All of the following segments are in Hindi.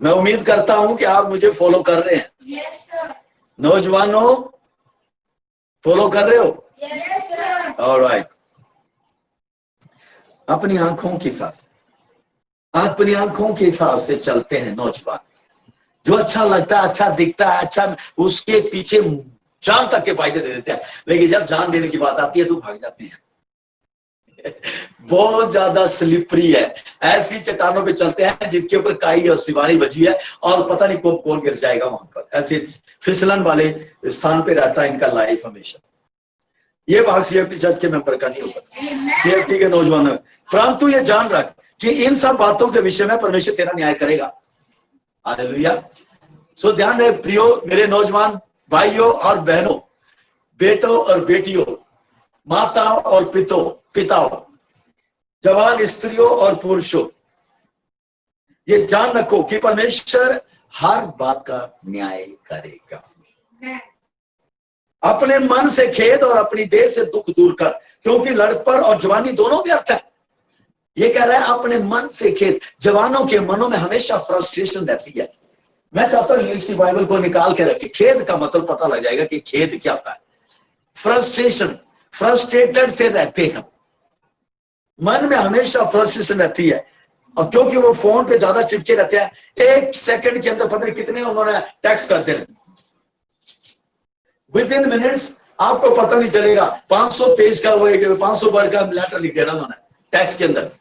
मैं उम्मीद करता हूं कि आप मुझे फॉलो कर रहे हैं। Yes, sir. नौजवानों, फॉलो कर रहे हो? Yes, sir. ऑलराइट। अपनी आंखों के हिसाब से, अपनी आंखों के हिसाब से चलते हैं नौजवान। जो अच्छा लगता है, अच्छा दिखता है, अच्छा, उसके पीछे जान तक के फायदे दे देते हैं। लेकिन जब जान देने की बात आती है तो भाग जाते हैं। बहुत ज्यादा स्लिपरी है। ऐसी चट्टानों पे चलते हैं जिसके ऊपर काई और सिवानी बजी है और पता नहीं कब कौन गिर जाएगा वहां पर। ऐसे फिसलन वाले स्थान पे रहता है इनका लाइफ हमेशा। ये भाग सीएफटी चर्च के मेंबर का नहीं होगा, सीएफटी के नौजवानों में। परंतु ये जान रख कि इन सब बातों के विषय में परमेश्वर तेरा न्याय करेगा। हालेलुया। सो ध्यान रहे प्रियो, मेरे नौजवान भाइयों और बहनों, बेटों और बेटियों, माताओं और पिताओं, जवान स्त्रियों और पुरुषों, ये जान रखो कि परमेश्वर हर बात का न्याय करेगा। अपने मन से खेद और अपनी देह से दुख दूर कर, क्योंकि लड़कपन और जवानी दोनों व्यर्थ है। ये कह रहा है अपने मन से खेद। जवानों के मनों में हमेशा फ्रस्ट्रेशन रहती है। मैं चाहता हूं इंग्लिश की बाइबल को निकाल के रखे। खेद का मतलब पता लग जाएगा कि खेद क्या होता है। फ्रस्ट्रेशन, फ्रस्ट्रेटेड से रहते हैं, मन में हमेशा फ्रस्ट्रेशन रहती है। और क्योंकि वो फोन पे ज्यादा चिपके रहते हैं, एक सेकंड के अंदर पता नहीं कितने उन्होंने टेक्स्ट करते हैं। विद इन मिनट्स आपको पता नहीं चलेगा। 500 पेज का वो 500 वर्ड का लेटर लिख देना उन्होंने टेक्स्ट के अंदर।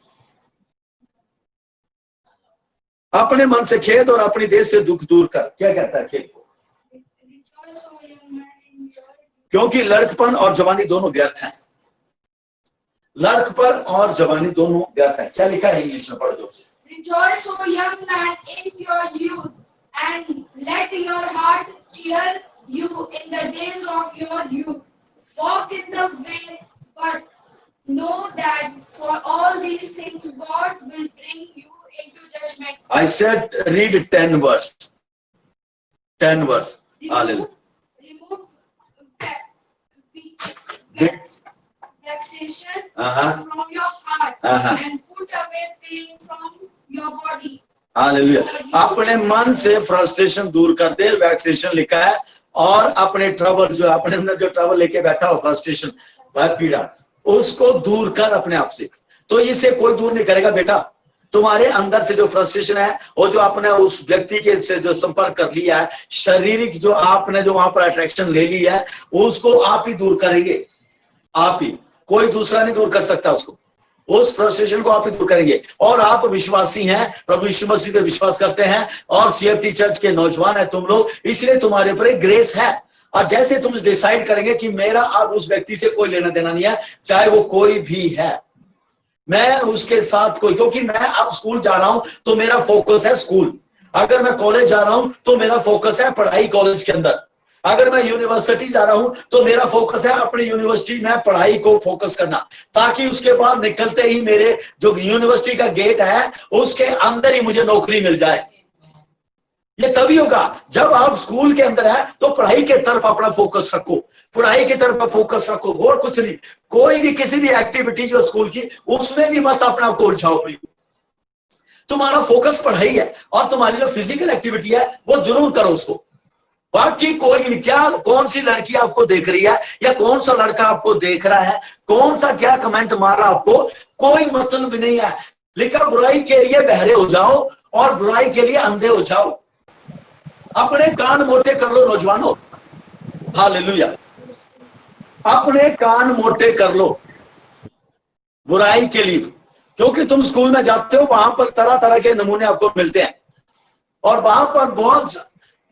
अपने मन से खेद और अपनी देह से दुख दूर कर। क्या कहता है खेद को? क्योंकि लड़कपन और जवानी दोनों व्यर्थ हैं। लड़कपन और जवानी दोनों व्यर्थ हैं। क्या लिखा है इंग्लिश में? पढ़ दो। Rejoice, O young man, in your youth, and let your heart cheer you in the days of your youth. Walk in the way, but know that for all these things God will bring you into judgment. I said read 10 verse. 10 verse. Remove vexation from your heart and put away pain from your body. Hallelujah. अपने मन से फ्रस्ट्रेशन दूर कर दे, वैक्सेशन लिखा है। और अपने ट्रबल, जो अपने अंदर जो ट्रबल लेके बैठा हो, फ्रस्ट्रेशन, पीड़ा, उसको दूर कर अपने आप से। तो इसे कोई दूर नहीं करेगा बेटा। तुम्हारे अंदर से जो फ्रस्ट्रेशन है और जो आपने उस व्यक्ति के से जो संपर्क कर लिया है, शारीरिक जो आपने जो वहां पर अट्रैक्शन ले ली है, उसको आप ही दूर करेंगे। आप ही, कोई दूसरा नहीं दूर कर सकता उसको। उस फ्रस्ट्रेशन को आप ही दूर करेंगे। और आप विश्वासी हैं, प्रभु यीशु मसीह पे विश्वास करते हैं और सीएफटी चर्च के नौजवान है तुम लोग, इसलिए तुम्हारे ऊपर एक ग्रेस है। और जैसे तुम डिसाइड करेंगे कि मेरा अब उस व्यक्ति से कोई लेना देना नहीं है, चाहे वो कोई भी है, मैं उसके साथ कोई, क्योंकि मैं अब स्कूल जा रहा हूं तो मेरा फोकस है स्कूल। अगर मैं कॉलेज जा रहा हूं तो मेरा फोकस है पढ़ाई कॉलेज के अंदर। अगर मैं यूनिवर्सिटी जा रहा हूं तो मेरा फोकस है अपनी यूनिवर्सिटी में पढ़ाई को फोकस करना, ताकि उसके बाद निकलते ही मेरे जो यूनिवर्सिटी का गेट है उसके अंदर ही मुझे नौकरी मिल जाए। ये तभी होगा जब आप स्कूल के अंदर है तो पढ़ाई के तरफ अपना फोकस रखो, पढ़ाई की तरफ फोकस रखो, और कुछ नहीं। कोई भी किसी भी एक्टिविटी जो स्कूल की, उसमें भी मत अपना को उलझाओ। तुम्हारा फोकस पढ़ाई है और तुम्हारी जो फिजिकल एक्टिविटी है वो जरूर करो उसको। बाकी कोई नहीं। क्या कौन सी लड़की आपको देख रही है या कौन सा लड़का आपको देख रहा है, कौन सा क्या कमेंट मार रहा आपको, कोई मतलब नहीं है। लिखा बुराई के लिए बहरे हो जाओ और बुराई के लिए अंधे हो जाओ। अपने कान मोटे कर लो नौजवानों। हालेलुया। अपने कान मोटे कर लो बुराई के लिए, क्योंकि तुम स्कूल में जाते हो, वहां पर तरह तरह के नमूने आपको मिलते हैं और वहां पर बहुत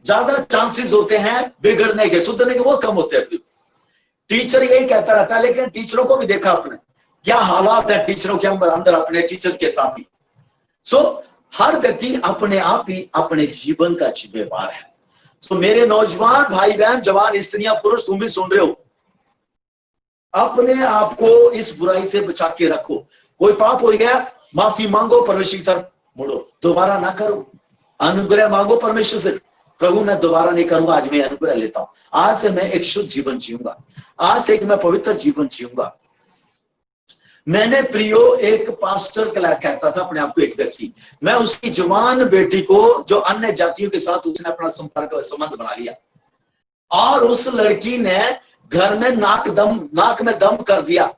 ज्यादा चांसेस होते हैं बिगड़ने के, सुधरने के बहुत कम होते हैं। टीचर यही कहता रहता है, लेकिन टीचरों को भी देखा आपने क्या हालात है टीचरों के अंदर, अपने टीचर के साथ ही। हर व्यक्ति अपने आप ही अपने जीवन का जिम्मेवार है। मेरे नौजवान भाई बहन, जवान स्त्रियां, पुरुष, तुम भी सुन रहे हो, अपने आप को इस बुराई से बचा के रखो। कोई पाप हो गया, माफी मांगो, परमेश्वर की तरफ मुड़ो, दोबारा ना करो। अनुग्रह मांगो परमेश्वर से, प्रभु मैं दोबारा नहीं करूंगा, आज मैं अनुग्रह लेता हूं। आज से मैं एक शुद्ध जीवन जीऊंगा, आज से एक मैं पवित्र जीवन जीऊंगा। मैंने प्रियो एक पास्टर कहता था अपने आप को, एक व्यक्ति, मैं उसकी जवान बेटी को जो अन्य जातियों के साथ उसने अपना संबंध बना लिया, और उस लड़की ने घर में नाक में दम कर दिया।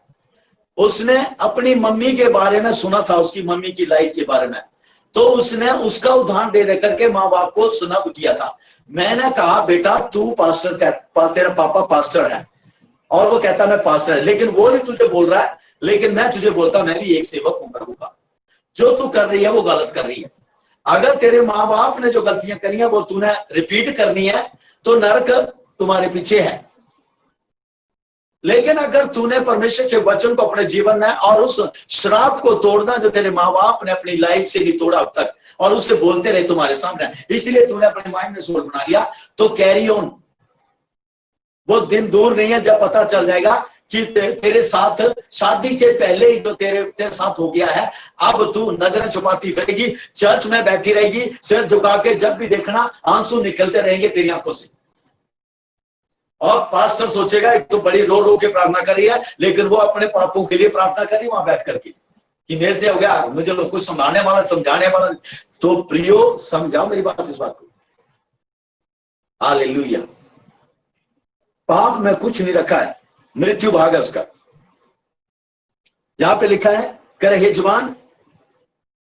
उसने अपनी मम्मी के बारे में सुना था, उसकी मम्मी की लाइफ के बारे में, तो उसने उसका उदाहरण दे करके माँ बाप को स्नब किया था। मैंने कहा बेटा तू तेरा पापा पास्टर है, और वो कहता मैं पास्टर है, लेकिन वो नहीं तुझे बोल रहा है, लेकिन मैं तुझे बोलता मैं भी एक सेवक हूं प्रभु का। जो तू कर रही है वो गलत कर रही है। अगर तेरे माँ बाप ने जो गलतियां करी है वो तूने रिपीट करनी है तो नरक तुम्हारे पीछे है। लेकिन अगर तूने परमेश्वर के वचन को अपने जीवन में और उस श्राप को तोड़ना जो तेरे माँ बाप ने अपनी लाइफ से नहीं तोड़ा अब तक, और उससे बोलते रहे तुम्हारे सामने, इसलिए तूने अपने माइंड में सोच बना लिया, तो कैरी ऑन। वो दिन दूर नहीं है जब पता चल जाएगा कि तेरे साथ शादी से पहले ही जो तेरे साथ हो गया है, अब तू नजरें छुपाती फिरेगी, चर्च में बैठी रहेगी, सिर झुका के, जब भी देखना आंसू निकलते रहेंगे तेरी आंखों से। और पास्टर सोचेगा एक तो बड़ी रो रो के प्रार्थना कर रही है, लेकिन वो अपने पापों के लिए प्रार्थना कर रही वहां बैठ करके कि मेरे से हो गया, मुझे लोग कुछ समझाने वाला। तो प्रियो समझाओ मेरी बात, इस बात को। हालेलुया। पाप में कुछ नहीं रखा है, मृत्यु भाग है उसका। यहां पे लिखा है करे हे जवान,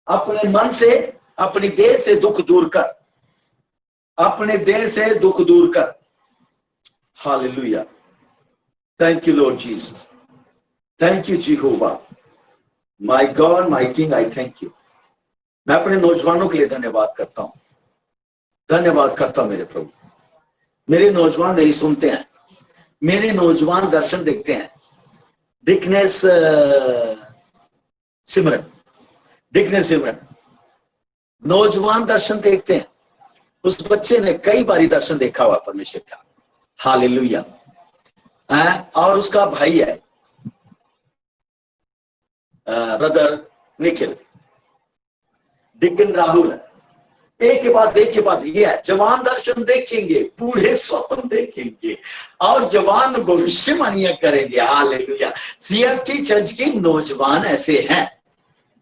अपने मन से अपनी देह से दुख दूर कर, अपने देह से दुख दूर कर। Hallelujah. Thank you Lord Jesus, thank you जेहोवा, my God my king, I thank you. मैं अपने नौजवानों के लिए धन्यवाद करता हूं, धन्यवाद करता हूं मेरे प्रभु। मेरे नौजवान मेरी सुनते हैं, मेरे नौजवान दर्शन देखते हैं। डिकनेस सिमरन नौजवान दर्शन देखते हैं। उस बच्चे ने कई बारी दर्शन देखा हुआ परमेश्वर का। हालेलुया। और उसका भाई है ब्रदर निखिल, डिकन राहुल है। एक के बाद ये है, जवान दर्शन देखेंगे, बूढ़े स्वप्न देखेंगे, और जवान भविष्यवाणियां करेंगे। हालेलुया। सीएफटी चर्च के नौजवान ऐसे हैं,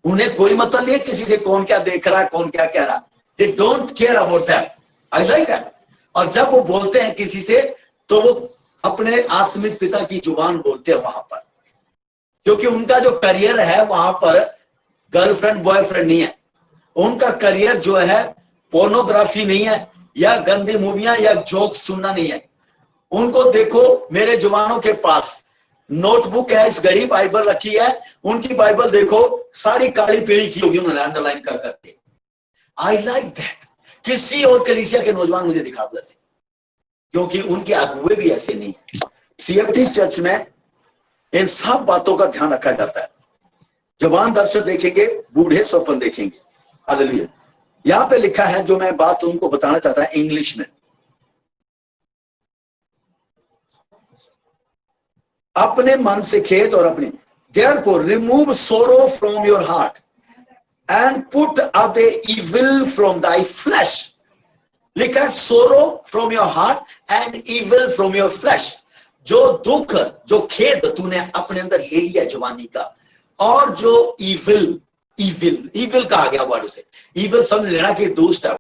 उन्हें कोई मतलब नहीं है किसी से कौन क्या देख रहा है, कौन क्या कह रहा है। They don't care about that. I like that. और जब वो बोलते हैं किसी से तो वो अपने आत्मिक पिता की जुबान बोलते हैं वहां पर, क्योंकि उनका जो करियर है वहां पर गर्लफ्रेंड बॉयफ्रेंड नहीं है। उनका करियर जो है पोर्नोग्राफी नहीं है, या गंदी मूवियां या जोक्स सुनना नहीं है। उनको देखो, मेरे जवानों के पास नोटबुक है, इस घड़ी बाइबल रखी है, उनकी बाइबल देखो सारी काली पीली की होगी उन्होंने अंडरलाइन कर करके। I like that. किसी और कलीसिया के नौजवान मुझे दिखा दो ऐसे, क्योंकि उनके अगुए भी ऐसे नहीं है। सीएफटी चर्च में इन सब बातों का ध्यान रखा जाता है। जवान दर्शन देखेंगे, बूढ़े स्वप्न देखेंगे। हालेलुया। यहां पे लिखा है, जो मैं बात उनको बताना चाहता है इंग्लिश में, अपने मन से खेद और अपने therefore remove sorrow from your heart and put away evil from thy flesh। लिखा है सोरो from your heart and evil from your flash. जो दुख, जो खेद तूने अपने अंदर ले लिया जवानी का, और जो इविल कहा गया वर्ड से, इविल समझ लेना कि दुष्ट है,